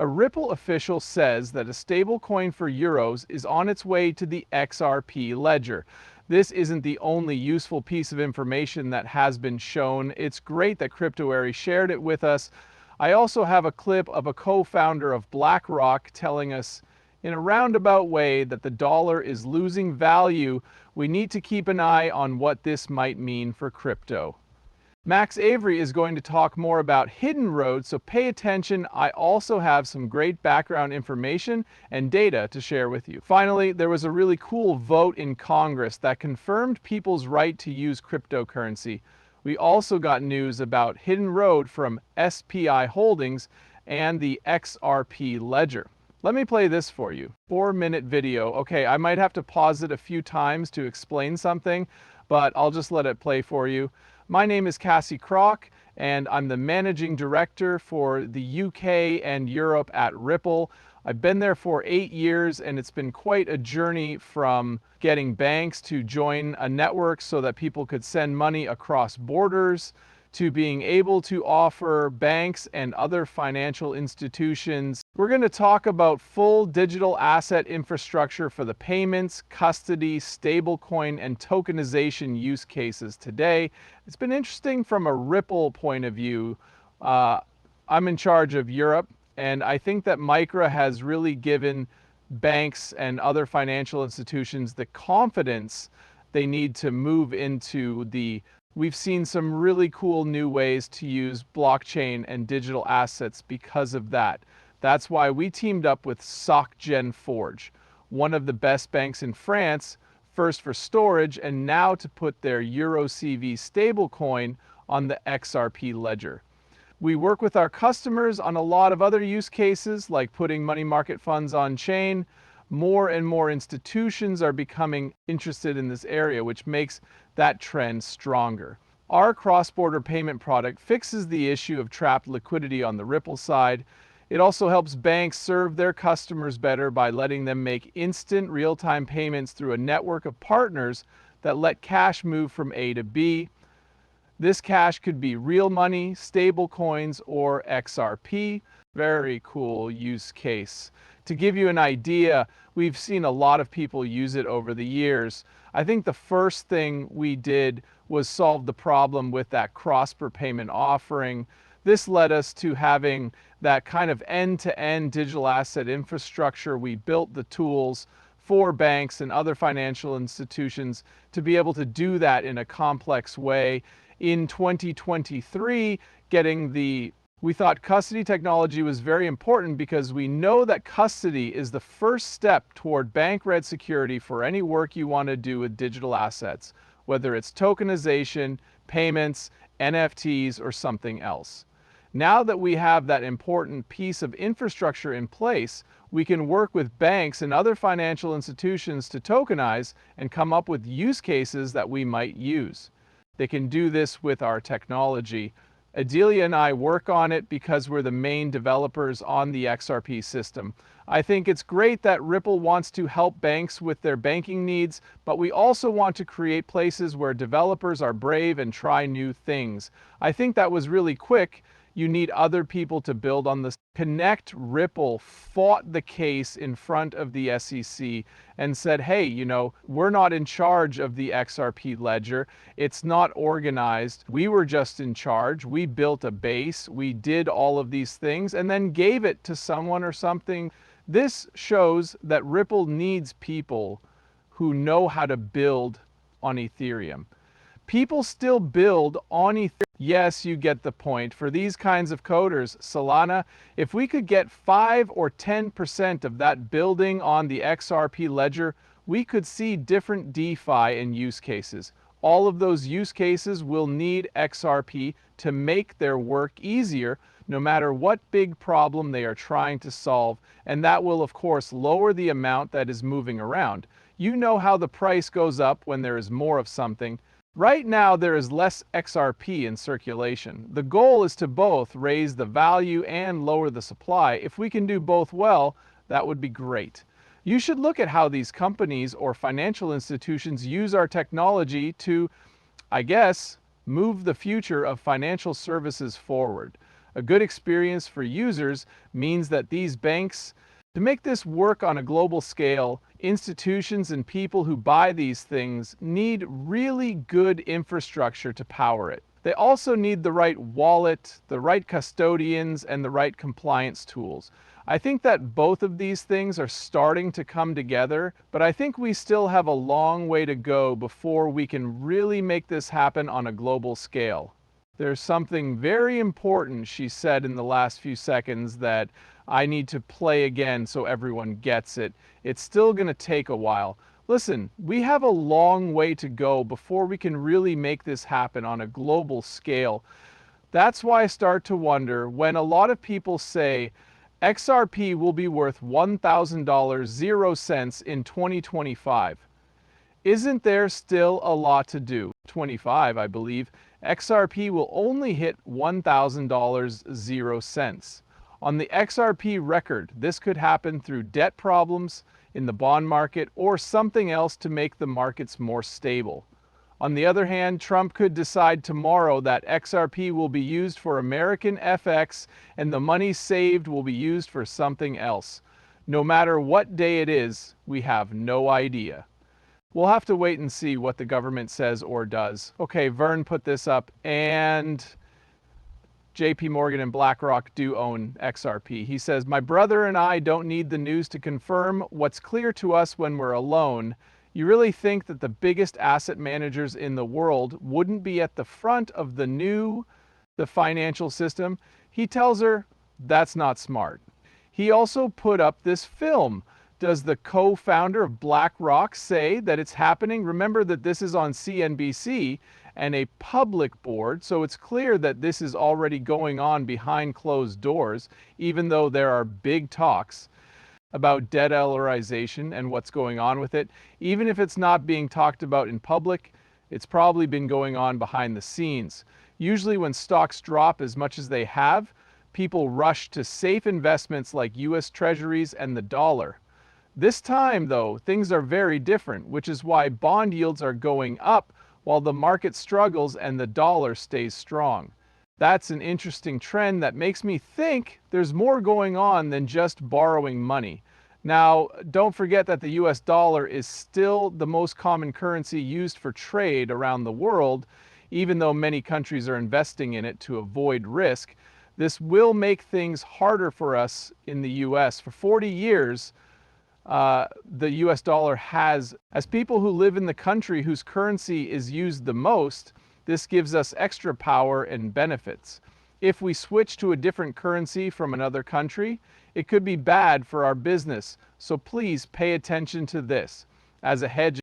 A Ripple official says that a stablecoin for euros is on its way to the XRP ledger. This isn't the only useful piece of information that has been shown. It's great that CryptoAry shared it with us. I also have a clip of a co-founder of BlackRock telling us in a roundabout way that the dollar is losing value. We need to keep an eye on what this might mean for crypto. Max Avery is going to talk more about hidden roads, so pay attention. I also have some great background information and data to share with you. Finally, there was a really cool vote in Congress that confirmed people's right to use cryptocurrency. We also got news about Hidden Road from SPI Holdings and the XRP ledger. Let me play this for you. 4-minute video. Okay, I might have to pause it a few times to explain something, but I'll just let it play for you. My name is Cassie Crock, and I'm the Managing Director for the UK and Europe at Ripple. I've been there for 8 years, and it's been quite a journey from getting banks to join a network so that people could send money across borders, to being able to offer banks and other financial institutions. We're going to talk about full digital asset infrastructure for the payments, custody, stablecoin, and tokenization use cases today. It's been interesting from a Ripple point of view. I'm in charge of Europe, and I think that Micra has really given banks and other financial institutions the confidence they need to move into the We've seen some really cool new ways to use blockchain and digital assets because of that. That's why we teamed up with SocGen Forge, one of the best banks in France, first for storage and now to put their EuroCV stablecoin on the XRP ledger. We work with our customers on a lot of other use cases like putting money market funds on chain. More and more institutions are becoming interested in this area, which makes that trend stronger. Our cross-border payment product fixes the issue of trapped liquidity on the Ripple side. It also helps banks serve their customers better by letting them make instant real-time payments through a network of partners that let cash move from A to B. This cash could be real money, stable coins, or XRP. Very cool use case. To give you an idea, we've seen a lot of people use it over the years. I think the first thing we did was solve the problem with that cross-border payment offering. This led us to having that kind of end-to-end digital asset infrastructure. We built the tools for banks and other financial institutions to be able to do that in a complex way. In 2023, we thought custody technology was very important because we know that custody is the first step toward bank-read security for any work you want to do with digital assets, whether it's tokenization, payments, NFTs, or something else. Now that we have that important piece of infrastructure in place, we can work with banks and other financial institutions to tokenize and come up with use cases that we might use. They can do this with our technology. Adelia and I work on it because we're the main developers on the XRP system. I think it's great that Ripple wants to help banks with their banking needs, but we also want to create places where developers are brave and try new things. I think that was really quick. You need other people to build on this. Connect Ripple fought the case in front of the SEC and said, hey, we're not in charge of the XRP ledger. It's not organized. We were just in charge. We built a base. We did all of these things and then gave it to someone or something. This shows that Ripple needs people who know how to build on Ethereum. People still build on Ethereum. Yes, you get the point. For these kinds of coders, Solana, if we could get 5 or 10% of that building on the XRP ledger, we could see different DeFi and use cases. All of those use cases will need XRP to make their work easier, no matter what big problem they are trying to solve. And that will, of course, lower the amount that is moving around. You know how the price goes up when there is more of something. Right now, there is less XRP in circulation. The goal is to both raise the value and lower the supply. If we can do both well, that would be great. You should look at how these companies or financial institutions use our technology to, I guess, move the future of financial services forward. A good experience for users means that these banks, to make this work on a global scale, institutions and people who buy these things need really good infrastructure to power it. They also need the right wallet, the right custodians, and the right compliance tools. I think that both of these things are starting to come together, but I think we still have a long way to go before we can really make this happen on a global scale. There's something very important she said in the last few seconds that I need to play again so everyone gets it. It's still going to take a while. Listen, we have a long way to go before we can really make this happen on a global scale. That's why I start to wonder when a lot of people say XRP will be worth $1,000 0 cents in 2025. Isn't there still a lot to do? 25, I believe. XRP will only hit $1,000 0 cents. On the XRP record, this could happen through debt problems in the bond market or something else to make the markets more stable. On the other hand, Trump could decide tomorrow that XRP will be used for American FX and the money saved will be used for something else. No matter what day it is, we have no idea. We'll have to wait and see what the government says or does. Okay, Vern put this up, and JP Morgan and BlackRock do own XRP. He says, my brother and I don't need the news to confirm what's clear to us when we're alone. You really think that the biggest asset managers in the world wouldn't be at the front of the financial system? He tells her, that's not smart. He also put up this film. Does the co-founder of BlackRock say that it's happening? Remember that this is on CNBC and a public board, so it's clear that this is already going on behind closed doors, even though there are big talks about de-dollarization and what's going on with it. Even if it's not being talked about in public, it's probably been going on behind the scenes. Usually when stocks drop as much as they have, people rush to safe investments like US Treasuries and the dollar. This time, though, things are very different, which is why bond yields are going up while the market struggles and the dollar stays strong. That's an interesting trend that makes me think there's more going on than just borrowing money. Now, don't forget that the US dollar is still the most common currency used for trade around the world, even though many countries are investing in it to avoid risk. This will make things harder for us in the US. For 40 years, the US dollar has, as people who live in the country whose currency is used the most, this gives us extra power and benefits. If we switch to a different currency from another country, it could be bad for our business. So please pay attention to this. As a hedge